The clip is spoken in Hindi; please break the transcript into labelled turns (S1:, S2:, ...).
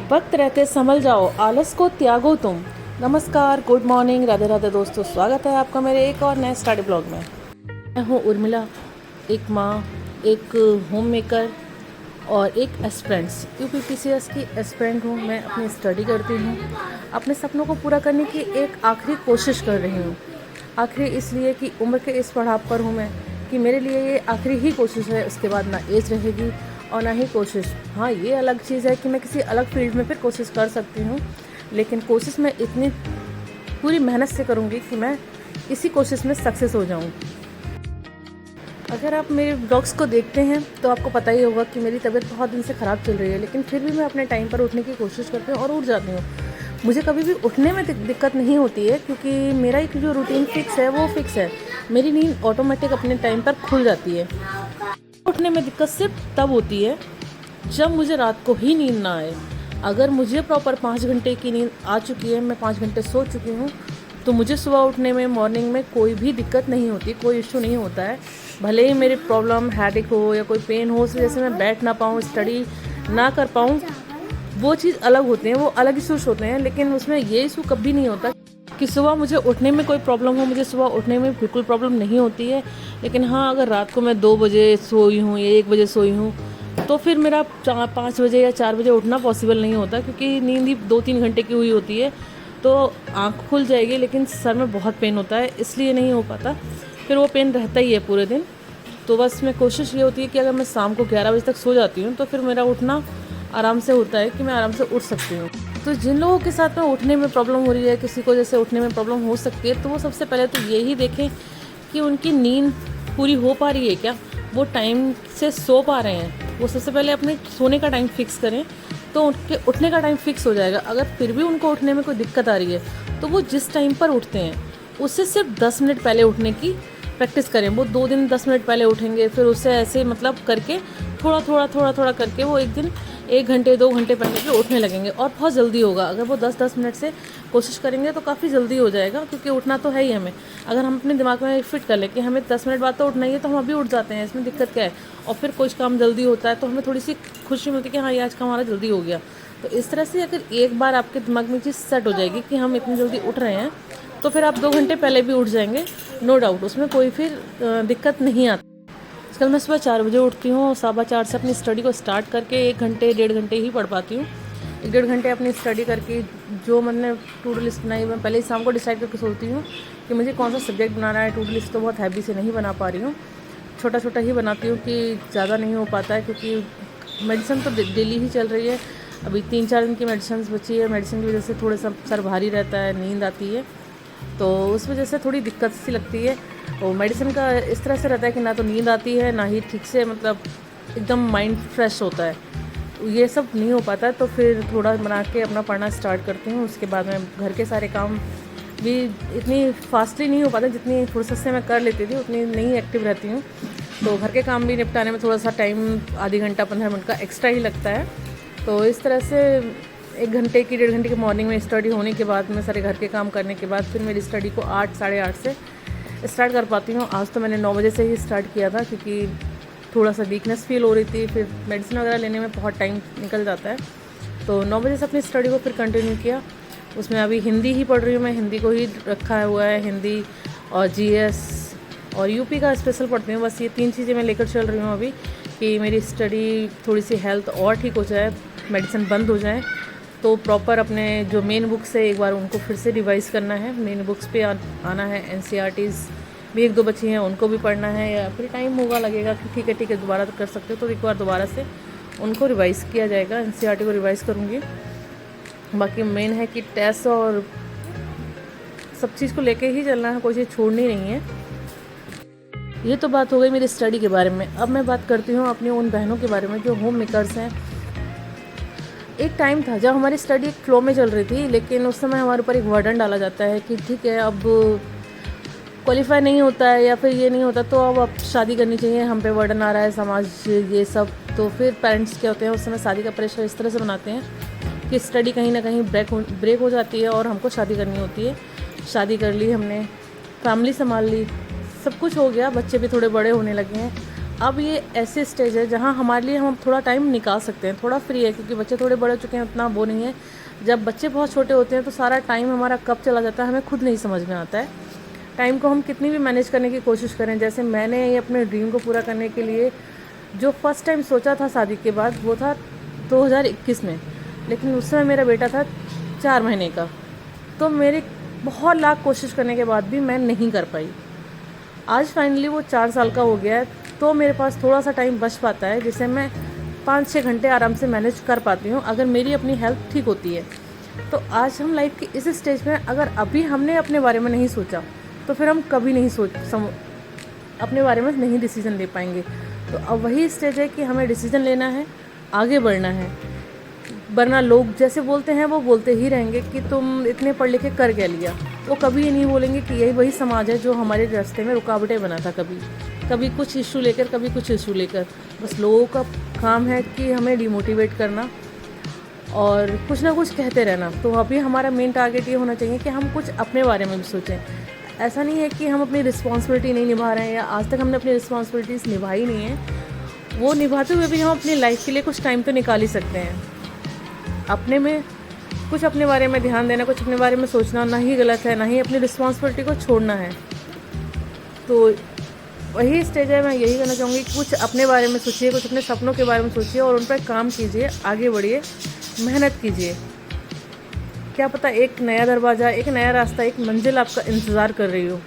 S1: वक्त रहते संभल जाओ, आलस को त्यागो तुम। नमस्कार, गुड मॉर्निंग, राधे राधे दोस्तों, स्वागत है आपका मेरे एक और नए स्टडी ब्लॉग में। मैं हूँ उर्मिला, एक माँ, एक होम मेकर और एक एस्पिरेंट्स यूपीपीसीएस की एस्पिरेंट हूँ। मैं अपनी स्टडी करती हूँ, अपने सपनों को पूरा करने की एक आखिरी कोशिश कर रही हूँ। आखिरी इसलिए कि उम्र के इस पड़ाव पर हूँ मैं कि मेरे लिए ये आखिरी ही कोशिश है। उसके बाद ना एज रहेगी और ना ही कोशिश। हाँ, ये अलग चीज़ है कि मैं किसी अलग फील्ड में फिर कोशिश कर सकती हूँ, लेकिन कोशिश मैं इतनी पूरी मेहनत से करूँगी कि मैं इसी कोशिश में सक्सेस हो जाऊँ। अगर आप मेरे ब्लॉग्स को देखते हैं तो आपको पता ही होगा कि मेरी तबीयत बहुत दिन से ख़राब चल रही है, लेकिन फिर भी मैं अपने टाइम पर उठने की कोशिश करती हूँ और उठ जाती हूँ। मुझे कभी भी उठने में दिक्कत नहीं होती है, क्योंकि मेरा एक जो रूटीन फिक्स है वो फिक्स है। मेरी नींद ऑटोमेटिक अपने टाइम पर खुल जाती है। उठने में दिक्कत सिर्फ तब होती है जब मुझे रात को ही नींद ना आए। अगर मुझे प्रॉपर 5 घंटे की नींद आ चुकी है, मैं 5 घंटे सो चुकी हूँ, तो मुझे सुबह उठने में, मॉर्निंग में कोई भी दिक्कत नहीं होती, कोई इशू नहीं होता है। भले ही मेरी प्रॉब्लम हेडेक हो या कोई पेन हो, उस वजह से मैं बैठ ना पाऊँ, स्टडी ना कर पाऊँ, वो चीज़ अलग होते हैं, वो अलग इशूज़ होते हैं। लेकिन उसमें ये इशू कभी नहीं होता कि सुबह मुझे उठने में कोई प्रॉब्लम हो। मुझे सुबह उठने में बिल्कुल प्रॉब्लम नहीं होती है। लेकिन हाँ, अगर रात को मैं 2 बजे सोई हूँ या 1 बजे सोई हूँ, तो फिर मेरा 5 बजे या 4 बजे उठना पॉसिबल नहीं होता, क्योंकि नींद ही 2-3 घंटे की हुई होती है। तो आँख खुल जाएगी, लेकिन सर में बहुत पेन होता है, इसलिए नहीं हो पाता। फिर वो पेन रहता ही है पूरे दिन। तो बस मैं कोशिश ये होती है कि अगर मैं शाम को 11 बजे तक सो जाती हूँ, तो फिर मेरा उठना आराम से होता है कि मैं आराम से उठ सकती हूँ। तो जिन लोगों के साथ में उठने में प्रॉब्लम हो रही है, किसी को जैसे उठने में प्रॉब्लम हो सकती है, तो वो सबसे पहले तो यही देखें कि उनकी नींद पूरी हो पा रही है क्या, वो टाइम से सो पा रहे हैं। वो सबसे पहले अपने सोने का टाइम फिक्स करें, तो उनके उठने का टाइम फिक्स हो जाएगा। अगर फिर भी उनको उठने में कोई दिक्कत आ रही है, तो वो जिस टाइम पर उठते हैं उससे सिर्फ 10 मिनट पहले उठने की प्रैक्टिस करें। वो 2 दिन 10 मिनट पहले उठेंगे, फिर उससे ऐसे मतलब करके थोड़ा करके वो एक दिन 1 घंटे 2 घंटे पहले भी उठने लगेंगे, और बहुत जल्दी होगा। अगर वो 10-10 मिनट से कोशिश करेंगे तो काफ़ी जल्दी हो जाएगा, क्योंकि उठना तो है ही हमें। अगर हम अपने दिमाग में फिट कर लें कि हमें 10 मिनट बाद तो उठना ही है, तो हम अभी उठ जाते हैं, इसमें दिक्कत क्या है। और फिर कुछ काम जल्दी होता है तो हमें थोड़ी सी खुशी मिलती है कि हाँ, ये आज काम हमारा जल्दी हो गया। तो इस तरह से अगर एक बार आपके दिमाग में चीज़ सेट हो जाएगी कि हम इतनी जल्दी उठ रहे हैं, तो फिर आप 2 घंटे पहले भी उठ जाएंगे, नो डाउट। उसमें कोई फिर दिक्कत नहीं आती। आजकल मैं सुबह 4 बजे उठती हूँ और 4:15 से अपनी स्टडी को स्टार्ट करके 1 घंटे 1.5 घंटे ही पढ़ पाती हूँ। 1-1.5 घंटे अपनी स्टडी करके जो मैंने टू डू लिस्ट बनाई, मैं पहले ही शाम को डिसाइड करके सोचती हूँ कि मुझे कौन सा सब्जेक्ट बनाना है। टू डू लिस्ट तो बहुत हैवी से नहीं बना पा रही हूँ, छोटा छोटा ही बनाती हूँ कि ज़्यादा नहीं हो पाता है, क्योंकि मेडिसिन तो डेली ही चल रही है। अभी 3-4 दिन की मेडिसिन बची है। मेडिसिन की वजह से थोड़ा सा सर भारी रहता है, नींद आती है, तो उस वजह से थोड़ी दिक्कत सी लगती है। और मेडिसिन का इस तरह से रहता है कि ना तो नींद आती है, ना ही ठीक से मतलब एकदम माइंड फ्रेश होता है। ये सब नहीं हो पाता है, तो फिर थोड़ा बना के अपना पढ़ना स्टार्ट करती हूँ। उसके बाद मैं घर के सारे काम भी इतनी फास्टली नहीं हो पाता, जितनी फुर्सत से मैं कर लेती थी उतनी नहीं एक्टिव रहती हूँ। तो घर के काम भी निपटाने में थोड़ा सा टाइम, आधी घंटा 15 मिनट का एक्स्ट्रा ही लगता है। तो इस तरह से 1 घंटे की 1.5 घंटे की मॉर्निंग में स्टडी होने के बाद में, सारे घर के काम करने के बाद, फिर मेरी स्टडी को 8 साढ़े 8 से स्टार्ट कर पाती हूँ। आज तो मैंने 9 बजे से ही स्टार्ट किया था, क्योंकि थोड़ा सा वीकनेस फील हो रही थी। फिर मेडिसिन वगैरह लेने में बहुत टाइम निकल जाता है, तो 9 बजे से अपनी स्टडी को फिर कंटिन्यू किया। उसमें अभी हिंदी ही पढ़ रही हूँ मैं, हिंदी को ही रखा हुआ है। हिंदी और जीएस और यूपी का स्पेशल पढ़ती हूँ। बस ये 3 चीज़ें मैं लेकर चल रही हूँ अभी, कि मेरी स्टडी, थोड़ी सी हेल्थ और ठीक हो जाए, मेडिसिन बंद हो जाए, तो प्रॉपर अपने जो मेन बुक्स है एक बार उनको फिर से रिवाइज़ करना है। मेन बुक्स पे आना है। एनसीईआरटीज़ भी 1-2 बची हैं, उनको भी पढ़ना है। या फिर टाइम होगा, लगेगा कि ठीक है दोबारा कर सकते हो, तो एक बार दोबारा से उनको रिवाइज़ किया जाएगा। एनसीईआरटी को रिवाइज़ करूँगी। बाकी मेन है कि टेस्ट और सब चीज़ को लेके ही चलना है, कोई चीज़ छोड़नी नहीं है। ये तो बात हो गई मेरी स्टडी के बारे में। अब मैं बात करती हूँ अपनी उन बहनों के बारे में जो होम मेकर्स हैं। एक टाइम था जब हमारी स्टडी एक फ्लो में चल रही थी, लेकिन उस समय हमारे ऊपर एक वर्डन डाला जाता है कि ठीक है, अब क्वालिफाई नहीं होता है या फिर ये नहीं होता, तो अब शादी करनी चाहिए, हम पे वर्डन आ रहा है समाज, ये सब। तो फिर पेरेंट्स क्या होते हैं, उस समय शादी का प्रेशर इस तरह से बनाते हैं कि स्टडी कहीं ना कहीं ब्रेक हो जाती है और हमको शादी करनी होती है। शादी कर ली हमने, फैमिली संभाल ली, सब कुछ हो गया, बच्चे भी थोड़े बड़े होने लगे हैं। अब ये ऐसे स्टेज है जहाँ हमारे लिए हम थोड़ा टाइम निकाल सकते हैं, थोड़ा फ्री है, क्योंकि बच्चे थोड़े बड़े हो चुके हैं, उतना वो नहीं है। जब बच्चे बहुत छोटे होते हैं तो सारा टाइम हमारा कब चला जाता है हमें खुद नहीं समझ में आता है। टाइम को हम कितनी भी मैनेज करने की कोशिश करें, जैसे मैंने ये अपने ड्रीम को पूरा करने के लिए जो फर्स्ट टाइम सोचा था शादी के बाद वो था 2021 में, लेकिन उस समय मेरा बेटा था 4 महीने का। तो मेरे बहुत लाख कोशिश करने के बाद भी मैं नहीं कर पाई। आज फाइनली वो 4 साल का हो गया है, तो मेरे पास थोड़ा सा टाइम बच पाता है जिसे मैं 5-6 घंटे आराम से मैनेज कर पाती हूँ अगर मेरी अपनी हेल्थ ठीक होती है। तो आज हम लाइफ के इस स्टेज में अगर अभी हमने अपने बारे में नहीं सोचा तो फिर हम कभी नहीं अपने बारे में नहीं डिसीज़न ले पाएंगे। तो अब वही स्टेज है कि हमें डिसीज़न लेना है, आगे बढ़ना है, वरना लोग जैसे बोलते हैं वो बोलते ही रहेंगे कि तुम इतने पढ़ लिखे कर क्या लिया। वो कभी ये नहीं बोलेंगे कि यही वही समाज है जो हमारे रास्ते में रुकावटें बनाता, कभी कुछ इशू लेकर, कभी कुछ इशू लेकर। बस लोगों का काम है कि हमें डिमोटिवेट करना और कुछ ना कुछ कहते रहना। तो अभी हमारा मेन टारगेट ये होना चाहिए कि हम कुछ अपने बारे में भी सोचें। ऐसा नहीं है कि हम अपनी रिस्पॉन्सिबिलिटी नहीं निभा रहे हैं या आज तक हमने अपनी रिस्पॉन्सिबिलिटीज़ निभाई नहीं है, वो निभाते हुए भी हम अपनी लाइफ के लिए कुछ टाइम तो निकाल ही सकते हैं। अपने में कुछ अपने बारे में ध्यान देना, कुछ अपने बारे में सोचना ना ही गलत है, ना ही अपनी रिस्पॉन्सिबिलिटी को छोड़ना है। तो वही स्टेज है, मैं यही कहना चाहूँगी कि कुछ अपने बारे में सोचिए, कुछ अपने सपनों के बारे में सोचिए और उन पर काम कीजिए, आगे बढ़िए, मेहनत कीजिए। क्या पता एक नया दरवाज़ा, एक नया रास्ता, एक मंजिल आपका इंतज़ार कर रही हो।